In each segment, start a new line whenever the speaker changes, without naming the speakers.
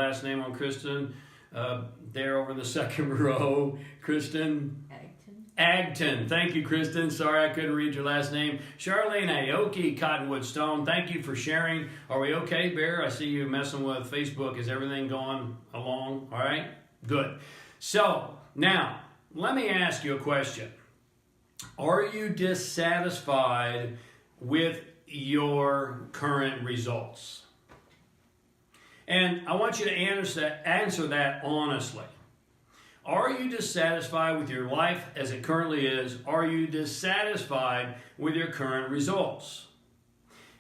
last name on Kristen. There over in the second row, Kristen. Agton. Thank you, Kristen. Sorry I couldn't read your last name. Charlene Aoki, Cottonwood Stone. Thank you for sharing. Are we okay, Bear? I see you messing with Facebook. Is everything going along? All right? Good. So, now, let me ask you a question. Are you dissatisfied with your current results? And I want you to answer that honestly. Are you dissatisfied with your life as it currently is? Are you dissatisfied with your current results?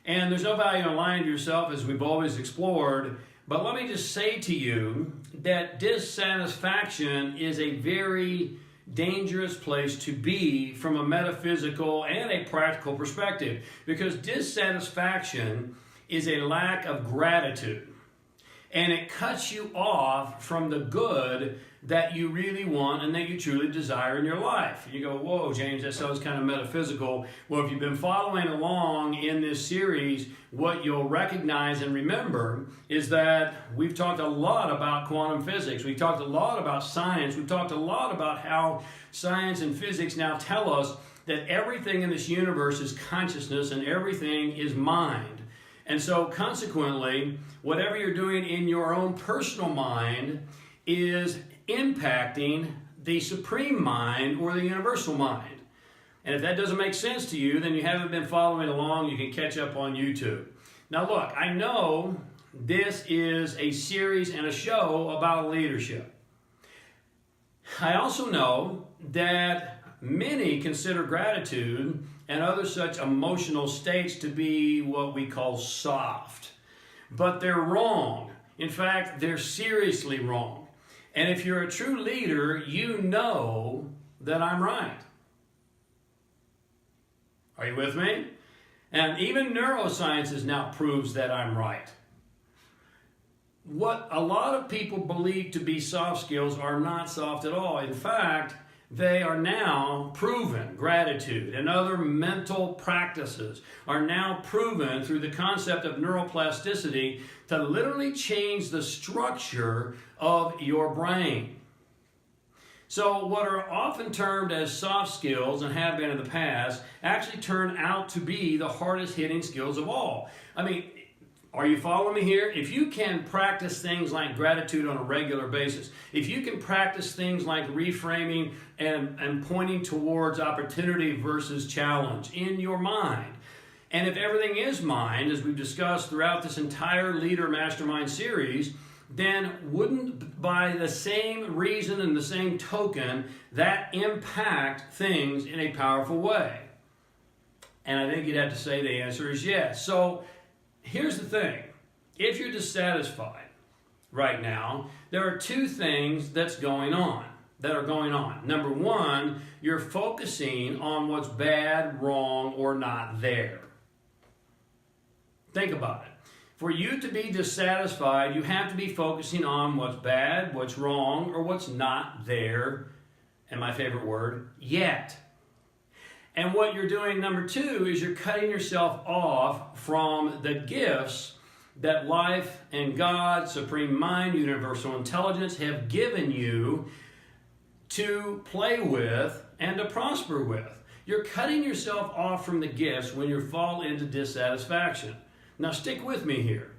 And there's no value in lying to yourself, as we've always explored, but let me just say to you that dissatisfaction is a very dangerous place to be from a metaphysical and a practical perspective, because dissatisfaction is a lack of gratitude. And it cuts you off from the good that you really want and that you truly desire in your life. You go, whoa, James, that sounds kind of metaphysical. Well, if you've been following along in this series, what you'll recognize and remember is that we've talked a lot about quantum physics. We've talked a lot about science. We've talked a lot about how science and physics now tell us that everything in this universe is consciousness and everything is mind. And so consequently, whatever you're doing in your own personal mind is impacting the supreme mind or the universal mind. And if that doesn't make sense to you, then you haven't been following along. You can catch up on YouTube. Now look, I know this is a series and a show about leadership. I also know that many consider gratitude and other such emotional states to be what we call soft. But they're wrong. In fact, they're seriously wrong. And if you're a true leader, you know that I'm right. Are you with me? And even neurosciences now proves that I'm right. What a lot of people believe to be soft skills are not soft at all. In fact, they are now proven. Gratitude and other mental practices are now proven through the concept of neuroplasticity to literally change the structure of your brain. So what are often termed as soft skills, and have been in the past, actually turn out to be the hardest hitting skills of all. I mean, are you following me here? If you can practice things like gratitude on a regular basis, if you can practice things like reframing and pointing towards opportunity versus challenge in your mind, and if everything is mind, as we've discussed throughout this entire Leader Mastermind series, then wouldn't, by the same reason and the same token, that impact things in a powerful way? And I think you'd have to say the answer is yes. So here's the thing. If you're dissatisfied right now, there are two things that are going on. Number one, you're focusing on what's bad, wrong, or not there. Think about it. For you to be dissatisfied, you have to be focusing on what's bad, what's wrong, or what's not there, and my favorite word, yet. And what you're doing, number two, is you're cutting yourself off from the gifts that life and God, Supreme Mind, Universal Intelligence have given you to play with and to prosper with. You're cutting yourself off from the gifts when you fall into dissatisfaction. Now stick with me here.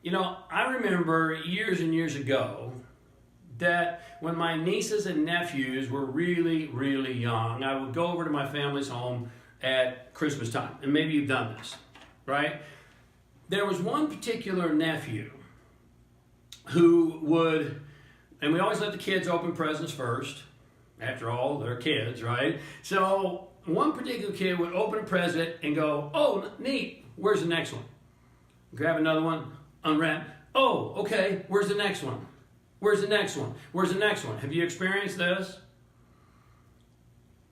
You know, I remember years and years ago that when my nieces and nephews were really, really young, I would go over to my family's home at Christmas time. And maybe you've done this, right? There was one particular nephew who would, and we always let the kids open presents first. After all, they're kids, right? So one particular kid would open a present and go, oh, neat, where's the next one? Grab another one, unwrap. Oh, okay, where's the next one? Where's the next one? Where's the next one? Have you experienced this?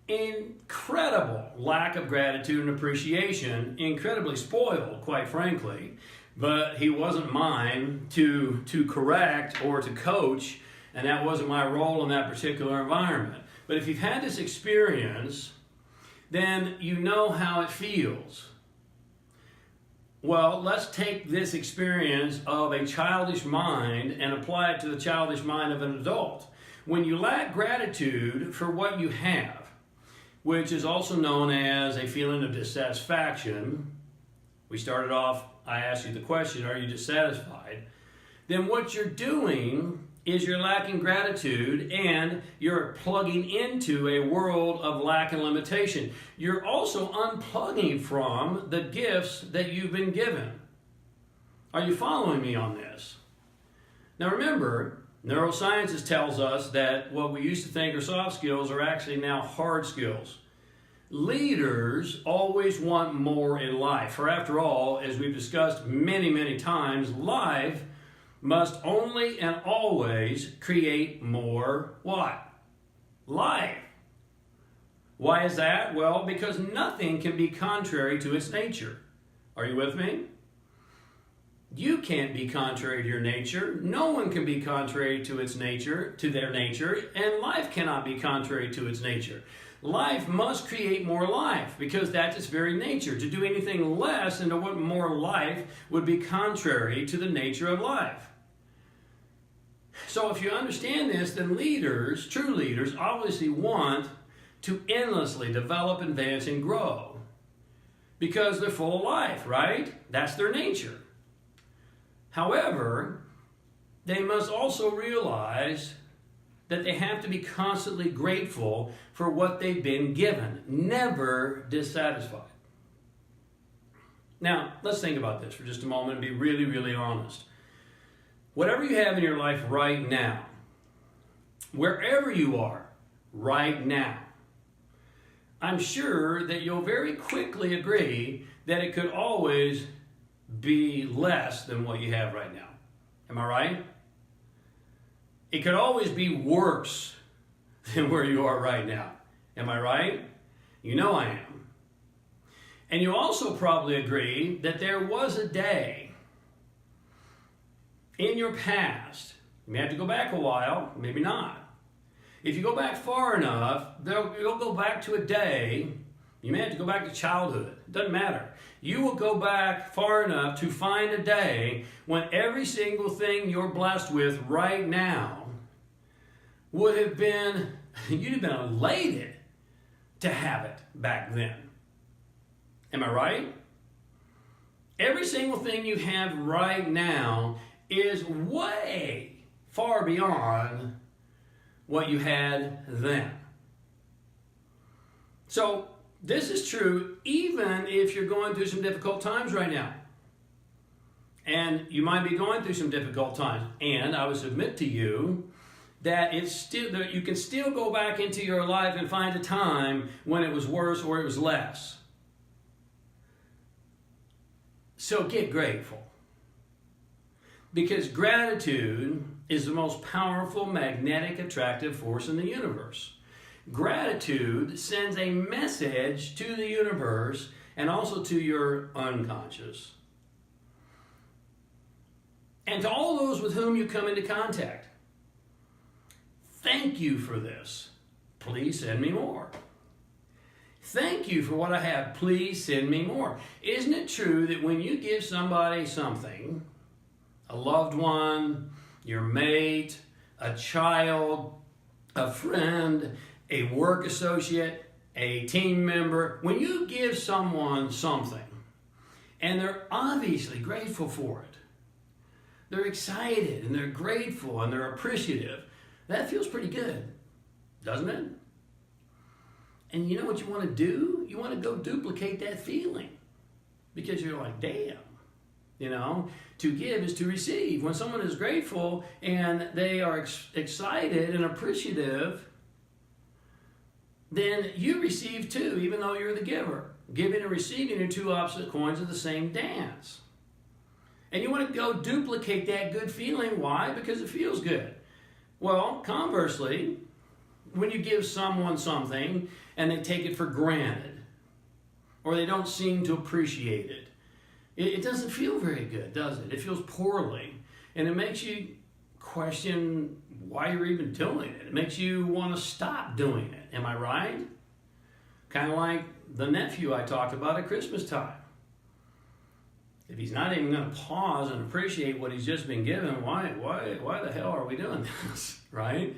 Incredible lack of gratitude and appreciation. Incredibly spoiled, quite frankly. But he wasn't mine to correct or to coach, and that wasn't my role in that particular environment. But if you've had this experience, then you know how it feels. Well, let's take this experience of a childish mind and apply it to the childish mind of an adult. When you lack gratitude for what you have, which is also known as a feeling of dissatisfaction, we started off, I asked you the question, are you dissatisfied? Then what you're doing is you're lacking gratitude and you're plugging into a world of lack and limitation. You're also unplugging from the gifts that you've been given. Are you following me on this? Now remember, neurosciences tells us that what we used to think are soft skills are actually now hard skills. Leaders always want more in life. For after all, as we've discussed many, many times, life must only and always create more what? Life. Why is that? Well, because nothing can be contrary to its nature. Are you with me? You can't be contrary to your nature. No one can be contrary to its nature, to their nature, and life cannot be contrary to its nature. Life must create more life because that's its very nature. To do anything less than to want more life would be contrary to the nature of life. So if you understand this, then leaders, true leaders, obviously want to endlessly develop, advance, and grow because they're full of life, right? That's their nature. However, they must also realize that they have to be constantly grateful for what they've been given, never dissatisfied. Now, let's think about this for just a moment and be really, really honest. Whatever you have in your life right now, wherever you are right now, I'm sure that you'll very quickly agree that it could always be less than what you have right now. Am I right? It could always be worse than where you are right now. Am I right? You know I am. And you also probably agree that there was a day in your past, you may have to go back a while, maybe not. If you go back far enough, you'll go back to a day, you may have to go back to childhood, it doesn't matter. You will go back far enough to find a day when every single thing you're blessed with right now would have been, you'd have been elated to have it back then. Am I right? Every single thing you have right now is way far beyond what you had then. So this is true even if you're going through some difficult times right now. And you might be going through some difficult times. And I would submit to you that it's still that you can still go back into your life and find a time when it was worse or it was less. So get grateful. Because gratitude is the most powerful, magnetic, attractive force in the universe. Gratitude sends a message to the universe and also to your unconscious. And to all those with whom you come into contact. Thank you for this. Please send me more. Thank you for what I have. Please send me more. Isn't it true that when you give somebody something, a loved one, your mate, a child, a friend, a work associate, a team member, when you give someone something and they're obviously grateful for it, they're excited and they're grateful and they're appreciative, that feels pretty good, doesn't it? And you know what you want to do? You want to go duplicate that feeling because you're like, damn, you know, to give is to receive. When someone is grateful and they are excited and appreciative, then you receive too, even though you're the giver. Giving and receiving are two opposite coins of the same dance. And you want to go duplicate that good feeling. Why? Because it feels good. Well, conversely, when you give someone something and they take it for granted, or they don't seem to appreciate it, it doesn't feel very good, does it? It feels poorly. And it makes you question why you're even doing it. It makes you want to stop doing it. Am I right? Kind of like the nephew I talked about at Christmas time. if he's not even going to pause and appreciate what he's just been given, why the hell are we doing this, right?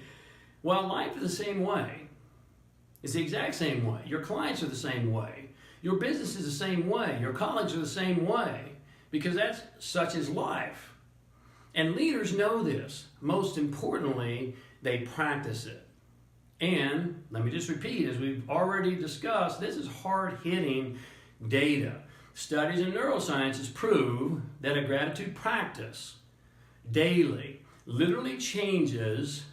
Well, life is the same way. It's the exact same way. Your clients are the same way. Your business is the same way. Your colleagues are the same way, because such is life. And leaders know this. Most importantly, they practice it. And let me just repeat, as we've already discussed, this is hard-hitting data. Studies in neurosciences prove that a gratitude practice daily literally changes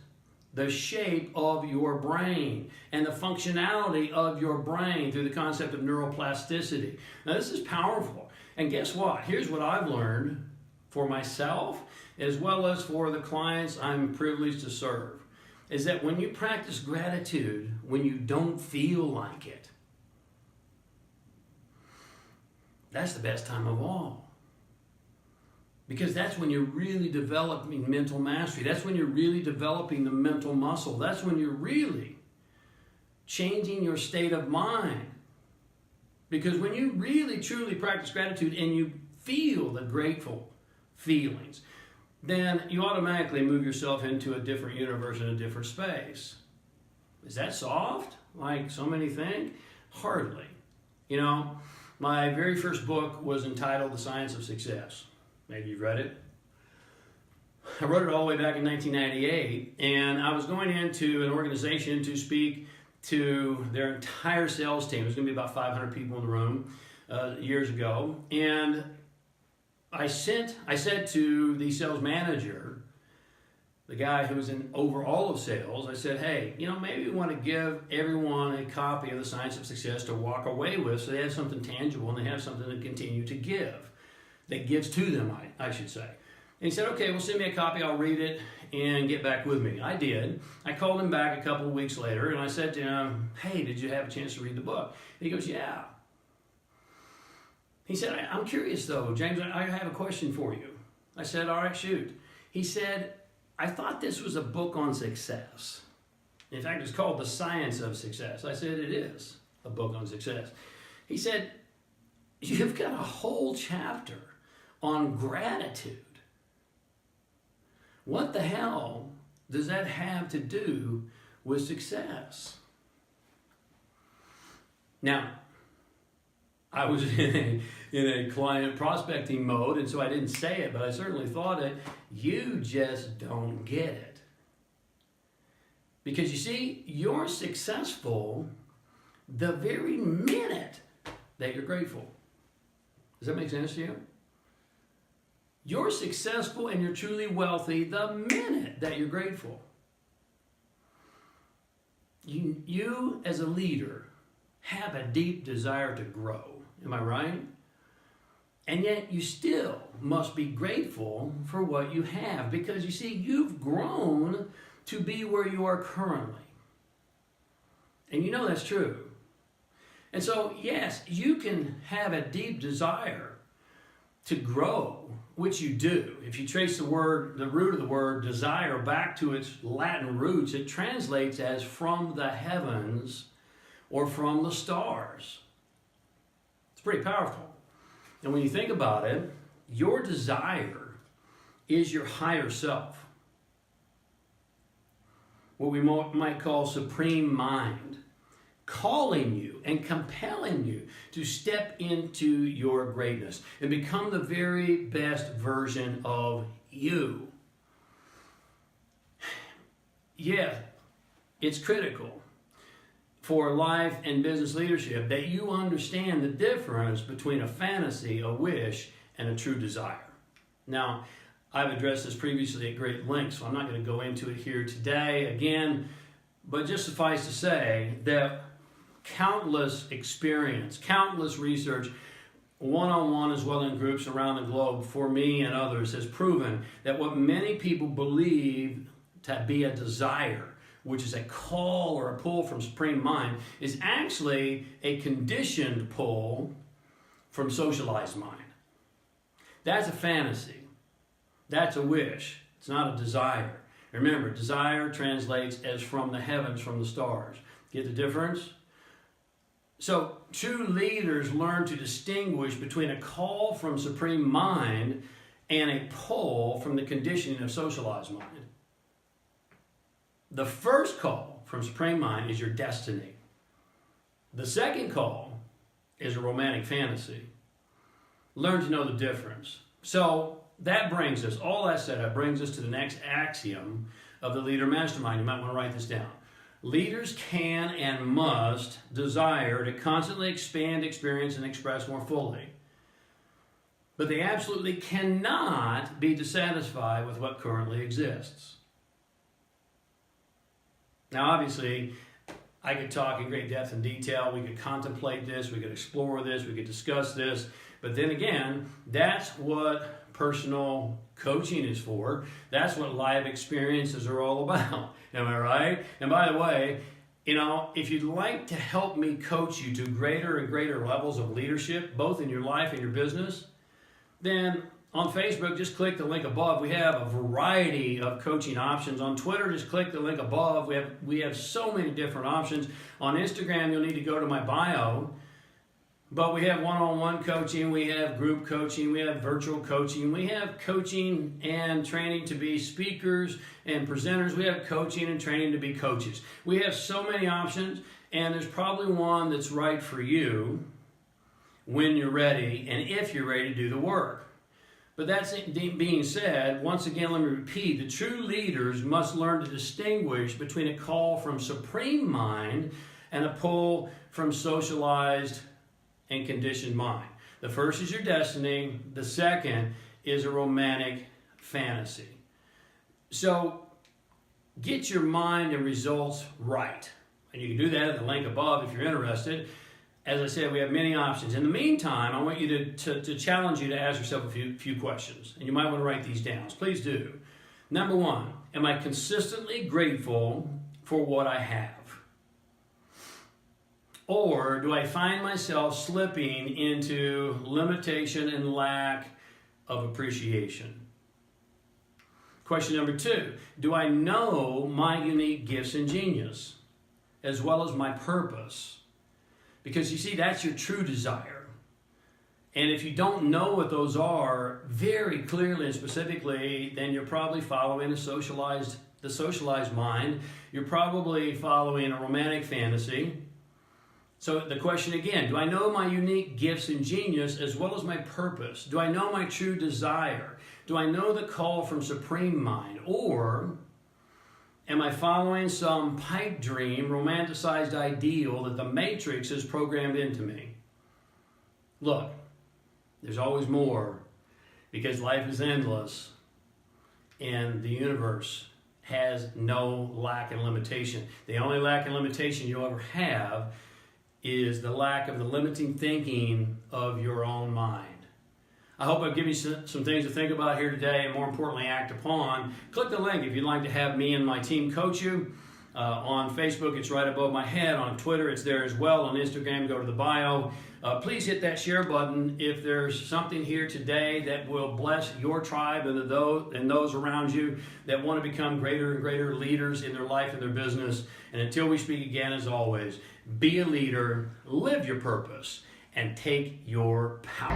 the shape of your brain and the functionality of your brain through the concept of neuroplasticity. Now, this is powerful. And guess what? Here's what I've learned for myself as well as for the clients I'm privileged to serve, is that when you practice gratitude, when you don't feel like it, that's the best time of all. Because that's when you're really developing mental mastery. That's when you're really developing the mental muscle. That's when you're really changing your state of mind. Because when you really, truly practice gratitude and you feel the grateful feelings, then you automatically move yourself into a different universe, in a different space. Is that soft, like so many think? Hardly. You know, my very first book was entitled The Science of Success. Maybe you've read it. I wrote it all the way back in 1998, and I was going into an organization to speak to their entire sales team. There's going to be about 500 people in the room years ago. And I said to the sales manager, the guy who was in over all of sales, I said, hey, maybe we want to give everyone a copy of The Science of Success to walk away with, so they have something tangible and they have something to continue to give. That gives to them, I should say. And he said, okay, well, send me a copy, I'll read it, and get back with me. I did. I called him back a couple of weeks later, and I said to him, hey, did you have a chance to read the book? And he goes, yeah. He said, I'm curious, though, James, I have a question for you. I said, all right, shoot. He said, I thought this was a book on success. In fact, it's called The Science of Success. I said, it is a book on success. He said, you've got a whole chapter on gratitude. What the hell does that have to do with success? Now, I was in a client prospecting mode, and so I didn't say it, but I certainly thought it. You just don't get it. Because you see, you're successful the very minute that you're grateful. Does that make sense to you? You're successful and you're truly wealthy the minute that you're grateful. You as a leader have a deep desire to grow. Am I right? And yet you still must be grateful for what you have, because you see, you've grown to be where you are currently. And you know that's true. And so, yes, you can have a deep desire to grow, which you do. If you trace the root of the word desire back to its Latin roots, it translates as from the heavens or from the stars. It's pretty powerful. And when you think about it, your desire is your higher self. What we might call supreme mind, calling you and compelling you to step into your greatness and become the very best version of you. Yeah, it's critical for life and business leadership that you understand the difference between a fantasy, a wish, and a true desire. Now, I've addressed this previously at great length, so I'm not going to go into it here today again, but just suffice to say that countless experience, countless research, one-on-one as well in groups around the globe, for me and others, has proven that what many people believe to be a desire, which is a call or a pull from supreme mind, is actually a conditioned pull from socialized mind. That's a fantasy. That's a wish. It's not a desire. Remember, desire translates as from the heavens, from the stars. Get the difference? So true leaders learn to distinguish between a call from supreme mind and a pull from the conditioning of socialized mind. The first call from supreme mind is your destiny. The second call is a romantic fantasy. Learn to know the difference. So that brings us, all that setup brings us to the next axiom of the leader mastermind. You might want to write this down. Leaders can and must desire to constantly expand, experience, and express more fully. But they absolutely cannot be dissatisfied with what currently exists. Now, obviously, I could talk in great depth and detail. We could contemplate this. We could explore this. We could discuss this. But then again, that's what personal coaching is for. That's what live experiences are all about. Am I right? And by the way, if you'd like to help me coach you to greater and greater levels of leadership, both in your life and your business, then on Facebook, just click the link above. We have a variety of coaching options. On Twitter, just click the link above. We have so many different options. On Instagram, you'll need to go to my bio. But we have one-on-one coaching, we have group coaching, we have virtual coaching, we have coaching and training to be speakers and presenters, we have coaching and training to be coaches. We have so many options, and there's probably one that's right for you when you're ready and if you're ready to do the work. But that being said, once again, let me repeat, the true leaders must learn to distinguish between a call from supreme mind and a pull from socialized and conditioned mind. The first is your destiny. The second is a romantic fantasy. So get your mind and results right. And you can do that at the link above if you're interested. As I said, we have many options. In the meantime, I want you to challenge you to ask yourself a few questions. And you might want to write these down. Please do. Number one, am I consistently grateful for what I have? Or do I find myself slipping into limitation and lack of appreciation? Question number two, do I know my unique gifts and genius, as well as my purpose? Because you see, that's your true desire. And if you don't know what those are very clearly and specifically, then you're probably following the socialized mind. You're probably following a romantic fantasy. So the question again, do I know my unique gifts and genius as well as my purpose? Do I know my true desire? Do I know the call from supreme mind? Or am I following some pipe dream, romanticized ideal that the matrix has programmed into me? Look, there's always more, because life is endless and the universe has no lack and limitation. The only lack and limitation you'll ever have is the lack of the limiting thinking of your own mind. I hope I've given you some things to think about here today, and more importantly, act upon. Click the link if you'd like to have me and my team coach you. On Facebook, it's right above my head. On Twitter, it's there as well. On Instagram, go to the bio. Please hit that share button if there's something here today that will bless your tribe and those around you that want to become greater and greater leaders in their life and their business. And until we speak again, as always, be a leader, live your purpose, and take your power.